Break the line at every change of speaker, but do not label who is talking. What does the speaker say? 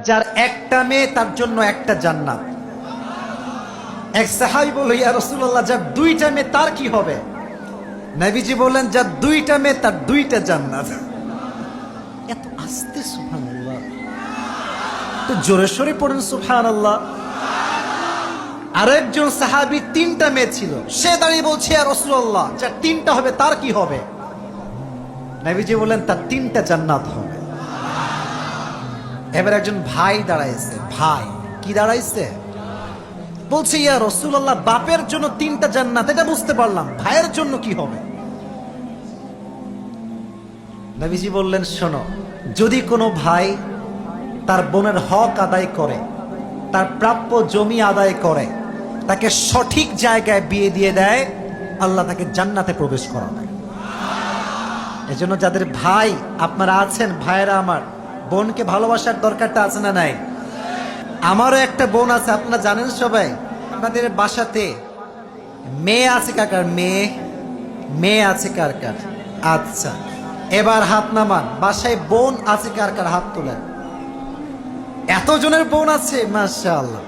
যার একটা মেয়ে তার জন্য একটা জান্নাত। এক সাহাবী বলল, ইয়া রাসূলুল্লাহ, যার দুইটা মেয়ে তার কি হবে? নবীজি বললেন, যার দুইটা মেয়ে তার দুইটা জান্নাত। এত আস্তে সুবহানাল্লাহ, তো জোরে সোরে পড়েন সুবহানাল্লাহ। আরেকজন সাহাবী তিনটা মেয়ে ছিল, সে দাঁড়িয়ে বলছে, ইয়া রাসূলুল্লাহ, যার তিনটা হবে তার কি হবে? নবীজি বললেন, তার তিনটা জান্নাত হবে। এবার একজন ভাই দাঁড়াইছে, ভাই কি দাঁড়াইছে, বলছে, ইয়া রাসূলুল্লাহ, বাপের জন্য তিনটা জান্নাত এটা বুঝতে পারলাম, ভাইয়ের জন্য কি হবে? নবীজি বললেন, শোনো, যদি কোনো ভাই তার বোনের হক আদায় করে, তার প্রাপ্য জমি আদায় করে, তাকে সঠিক জায়গায় বিয়ে দিয়ে দেয়, আল্লাহ তাকে জান্নাতে প্রবেশ করাবে। এজন্য যাদের ভাই আপনারা আছেন, ভাইয়েরা আমার, বোনকে ভালোবাসার দরকারটা আছে না নাই? আমারও একটা বোন আছে, আপনারা জানেন সবাই। আপনাদের বাসাতে মেয়ে আছে কার কার? মেয়ে আছে কার কার? আচ্ছা, এবার হাত নামান। বাসায় বোন আছে কার কার? হাত তোলেন। এতজনের বোন আছে, মাশাআল্লাহ।